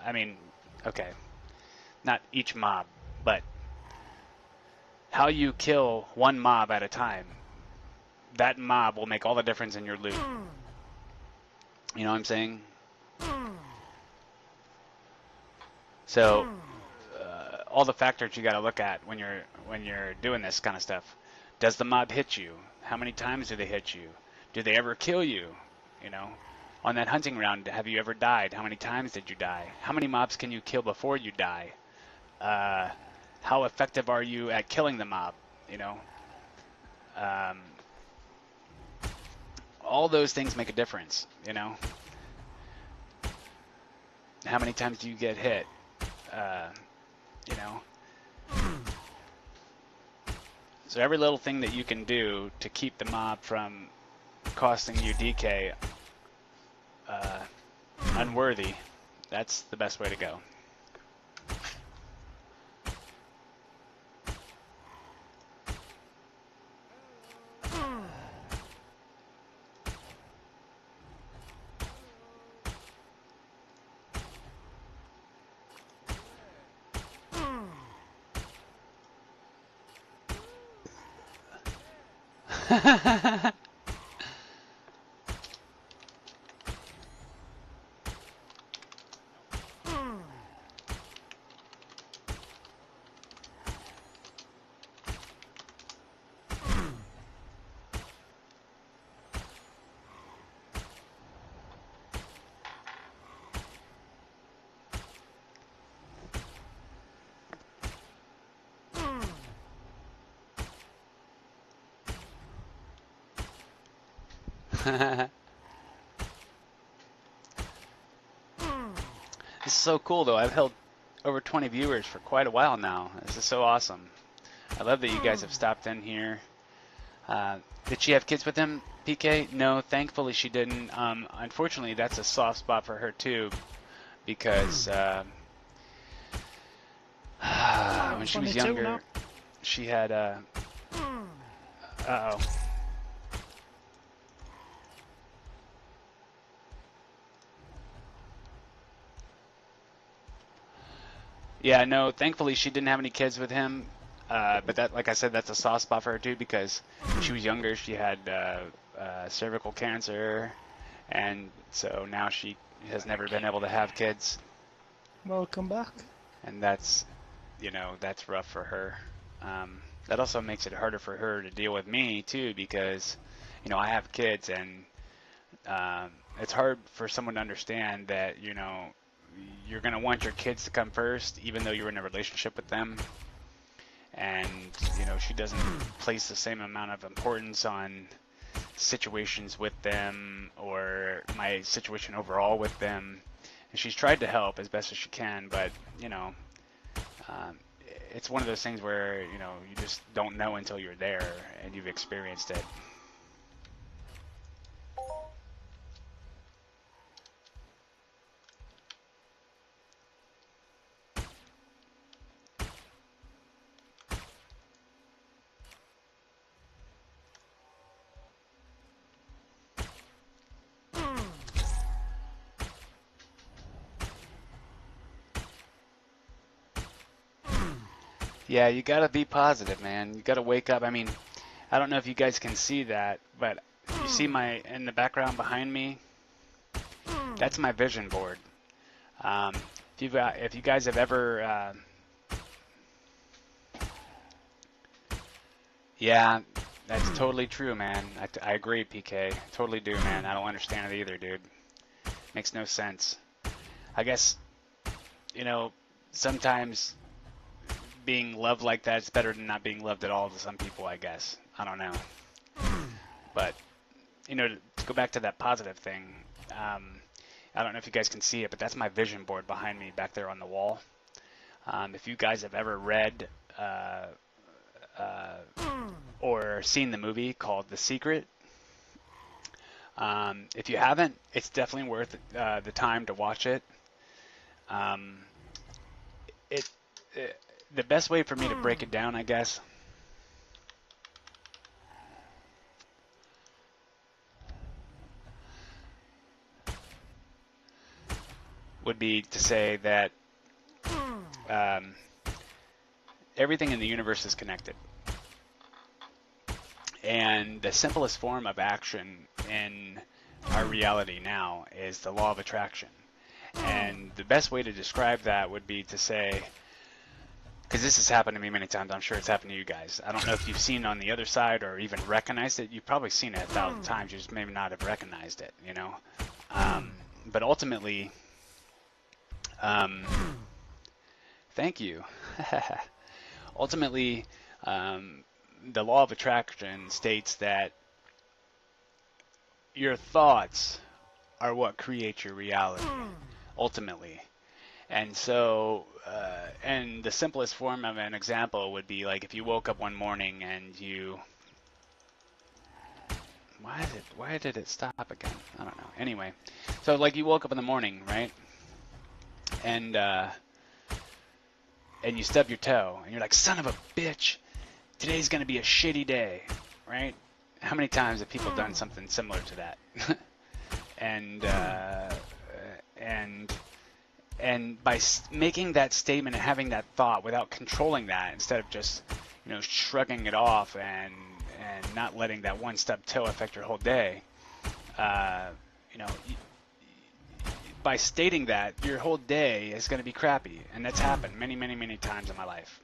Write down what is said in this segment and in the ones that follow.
I mean, okay, not each mob, but how you kill one mob at a time. That mob will make all the difference in your loot. You know what I'm saying? So all the factors you got to look at when you're doing this kind of stuff. Does the mob hit you? How many times do they hit you? Do they ever kill you? You know, on that hunting round, have you ever died? How many times did you die? How many mobs can you kill before you die? Uh, how effective are you at killing the mob? You know, um, all those things make a difference. You know, how many times do you get hit? Uh, you know, so every little thing that you can do to keep the mob from costing you DK unworthy, that's the best way to go. This is so cool though. I've held over 20 viewers for quite a while now. This is so awesome. I love that you guys have stopped in here. Did she have kids with him, PK? No, thankfully she didn't. Unfortunately, that's a soft spot for her too, because when she was younger, she had uh-oh. Yeah, no, thankfully she didn't have any kids with him. But that, like I said, that's a soft spot for her too, because when she was younger, she had cervical cancer, and so now she has never been able to have kids. Welcome back. And that's, you know, that's rough for her. That also makes it harder for her to deal with me too, because, you know, I have kids, and it's hard for someone to understand that, you know, you're going to want your kids to come first, even though you're in a relationship with them. And, you know, she doesn't place the same amount of importance on situations with them or my situation overall with them. And she's tried to help as best as she can, but, you know, it's one of those things where, you know, you just don't know until you're there and you've experienced it. Yeah, you gotta be positive, man. You gotta wake up. I mean, I don't know if you guys can see that, but you see my, in the background behind me, that's my vision board. If you guys have ever, yeah, that's totally true, man. I agree, PK. Totally do, man. I don't understand it either, dude. Makes no sense. I guess, you know, sometimes being loved like that is better than not being loved at all to some people, I guess. I don't know. But, you know, to go back to that positive thing, I don't know if you guys can see it, but that's my vision board behind me back there on the wall. If you guys have ever read or seen the movie called The Secret, if you haven't, it's definitely worth the time to watch it. Um, it. The best way for me to break it down, I guess, would be to say that um, everything in the universe is connected. And the simplest form of action in our reality now is the law of attraction. And the best way to describe that would be to say, because this has happened to me many times, I'm sure it's happened to you guys. I don't know if you've seen it on the other side or even recognized it. You've probably seen it 1,000 times. You just maybe not have recognized it, you know? But ultimately, um, thank you. Ultimately, the law of attraction states that your thoughts are what create your reality, ultimately. And so, and the simplest form of an example would be like if you woke up one morning and you, why did it stop again? I don't know. Anyway, so like you woke up in the morning, right? And and you stub your toe, and you're like, son of a bitch, today's gonna be a shitty day, right? How many times have people done something similar to that? and and by making that statement and having that thought without controlling that, instead of just shrugging it off and not letting that one stub toe affect your whole day, uh, you know, by stating that, your whole day is going to be crappy. And that's happened many, many, many times in my life.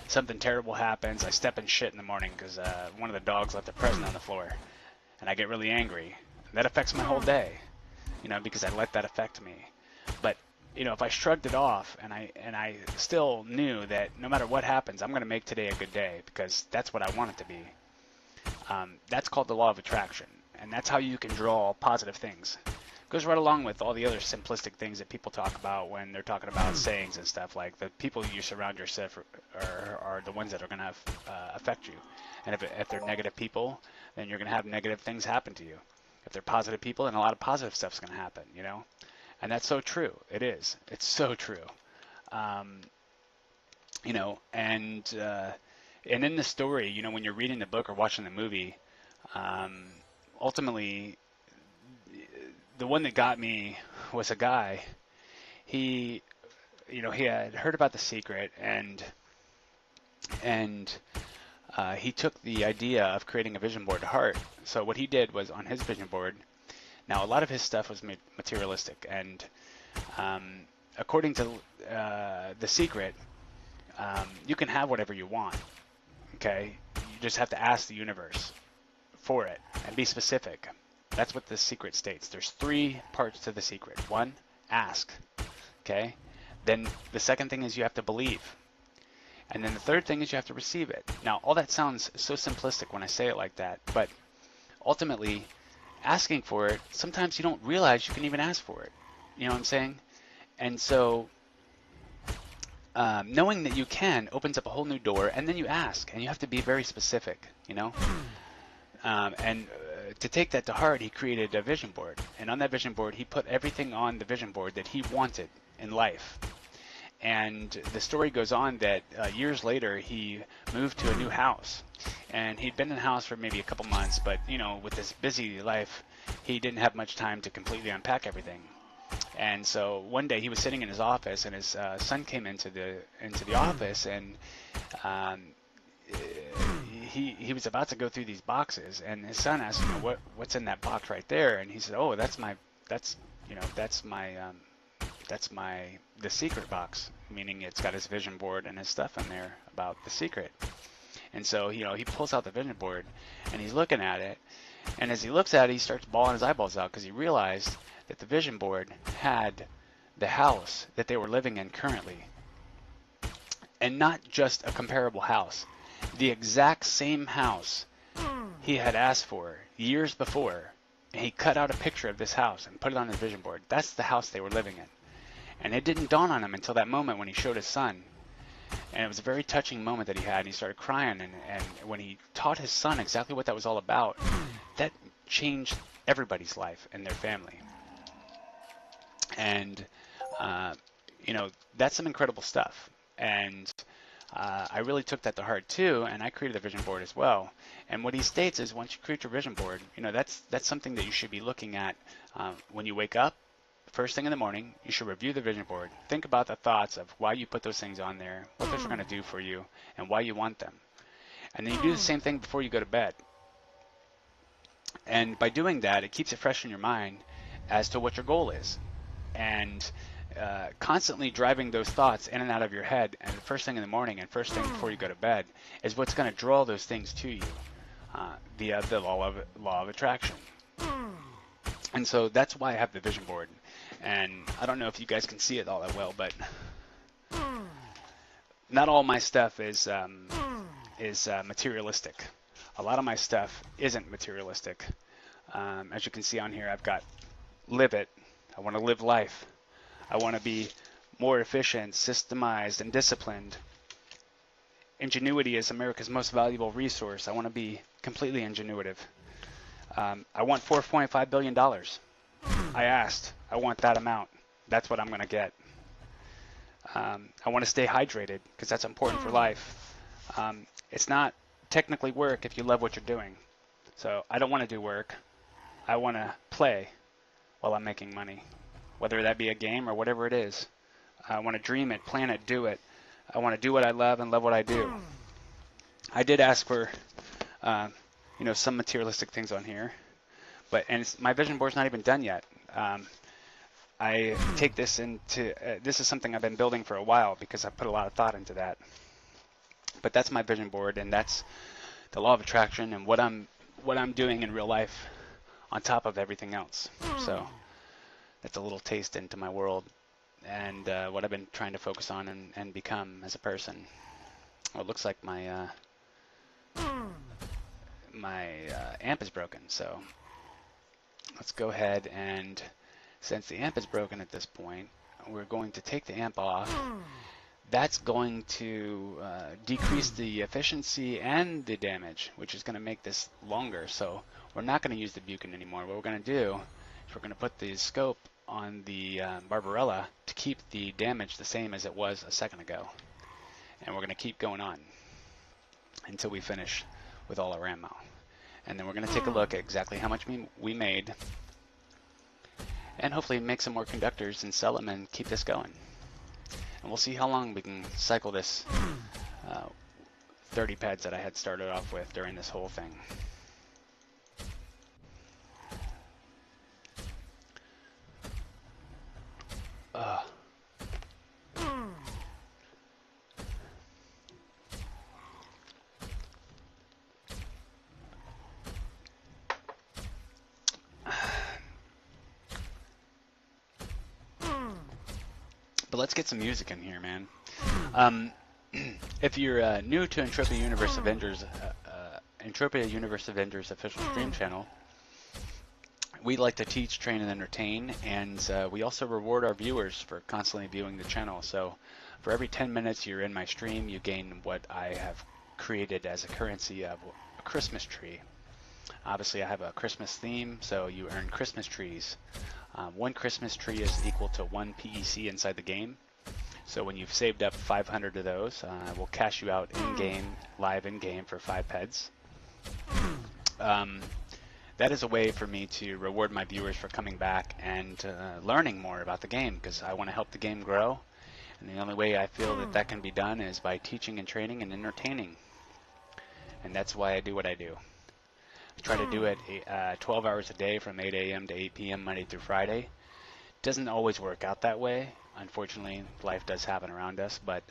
Something terrible happens. I step in shit in the morning because one of the dogs left a present on the floor, and I get really angry. That affects my whole day, because I let that affect me. But if I shrugged it off and I still knew that no matter what happens, I'm going to make today a good day because that's what I want it to be. That's called the law of attraction, and that's how you can draw positive things. Goes right along with all the other simplistic things that people talk about when they're talking about sayings and stuff. Like the people you surround yourself are the ones that are going to affect you. And if they're negative people, then you're going to have negative things happen to you. If they're positive people, then a lot of positive stuff's going to happen, And that's so true. It is. It's so true. And in the story, when you're reading the book or watching the movie, ultimately, the one that got me was a guy. He had heard about The Secret, and he took the idea of creating a vision board to heart. So what he did was on his vision board. Now a lot of his stuff was materialistic, and according to The Secret, you can have whatever you want. Okay, you just have to ask the universe for it and be specific. That's what The Secret states. There's 3 parts to The Secret. 1, ask. Okay? Then the second thing is you have to believe. And then the third thing is you have to receive it. Now, all that sounds so simplistic when I say it like that, but ultimately, asking for it, sometimes you don't realize you can even ask for it. You know what I'm saying? And so, knowing that you can opens up a whole new door, and then you ask, and you have to be very specific, to take that to heart, he created a vision board. And on that vision board, he put everything on the vision board that he wanted in life. And the story goes on that years later, he moved to a new house. And he'd been in the house for maybe a couple months, but, with this busy life, he didn't have much time to completely unpack everything. And so one day he was sitting in his office, and his son came into the office, and he was about to go through these boxes, and his son asked him, what's in that box right there? And he said, oh, that's the secret box, meaning it's got his vision board and his stuff in there about the secret. And so, he pulls out the vision board, and he's looking at it, and as he looks at it, he starts bawling his eyeballs out because he realized that the vision board had the house that they were living in currently. And not just a comparable house. The exact same house he had asked for years before. And he cut out a picture of this house and put it on his vision board. That's the house they were living in. And it didn't dawn on him until that moment when he showed his son. And it was a very touching moment that he had. And he started crying. And when he taught his son exactly what that was all about, that changed everybody's life and their family. And, that's some incredible stuff. And I really took that to heart too, and I created a vision board as well. And what he states is, once you create your vision board, that's something that you should be looking at when you wake up first thing in the morning, you should review the vision board. Think about the thoughts of why you put those things on there, what those are going to do for you, and why you want them. And then you do the same thing before you go to bed. And by doing that, it keeps it fresh in your mind as to what your goal is. And constantly driving those thoughts in and out of your head, and the first thing in the morning and first thing before you go to bed, is what's going to draw those things to you via the law of attraction. And so that's why I have the vision board. And I don't know if you guys can see it all that well, but not all my stuff is materialistic. A lot of my stuff isn't materialistic. As you can see on here, I've got live it. I want to live life. I want to be more efficient, systemized, and disciplined. Ingenuity is America's most valuable resource. I want to be completely ingenuitive. I want $4.5 billion. I asked. I want that amount. That's what I'm going to get. I want to stay hydrated because that's important for life. It's not technically work if you love what you're doing. So I don't want to do work. I want to play while I'm making money, whether that be a game or whatever it is. I want to dream it, plan it, do it. I want to do what I love and love what I do. I did ask for, some materialistic things on here, and my vision board's not even done yet. I take this into this is something I've been building for a while because I put a lot of thought into that. But that's my vision board, and that's the law of attraction and what I'm doing in real life on top of everything else. So that's a little taste into my world and what I've been trying to focus on and become as a person. Well, it looks like my amp is broken, so let's go ahead, and since the amp is broken at this point, we're going to take the amp off. That's going to decrease the efficiency and the damage, which is going to make this longer. So we're not going to use the Buchan anymore. What we're going to do is we're going to put the scope on the Barbarella to keep the damage the same as it was a second ago. And we're going to keep going on until we finish with all our ammo. And then we're going to take a look at exactly how much we made, and hopefully make some more conductors and sell them and keep this going. And we'll see how long we can cycle this 30 pads that I had started off with during this whole thing. But let's get some music in here, man. If you're new to Entropia Universe Avengers official stream channel, we like to teach, train, and entertain, and we also reward our viewers for constantly viewing the channel. So for every 10 minutes you're in my stream, you gain what I have created as a currency of a Christmas tree. Obviously, I have a Christmas theme, so you earn Christmas trees. One Christmas tree is equal to 1 PEC inside the game. So when you've saved up 500 of those, we'll cash you out in-game, live in-game for 5 peds. That is a way for me to reward my viewers for coming back and learning more about the game, because I want to help the game grow. And the only way I feel that that can be done is by teaching and training and entertaining. And that's why I do what I do. I try to do it 12 hours a day from 8 a.m. to 8 p.m. Monday through Friday. Doesn't always work out that way. Unfortunately, life does happen around us, but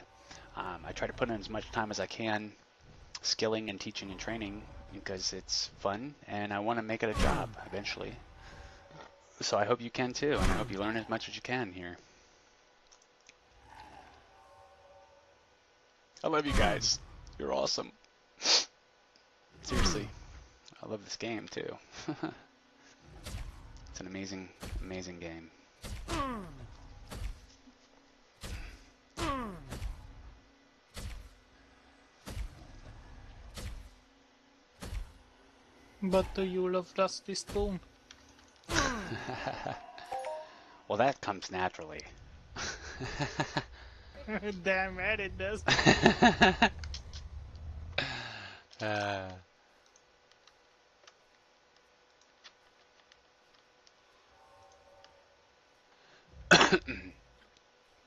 I try to put in as much time as I can skilling and teaching and training because it's fun and I want to make it a job eventually. So I hope you can too, and I hope you learn as much as you can here. I love you guys. You're awesome. Seriously. I love this game too. It's an amazing, amazing game. But do you love Rusty Stone? Well, that comes naturally. Damn right it does.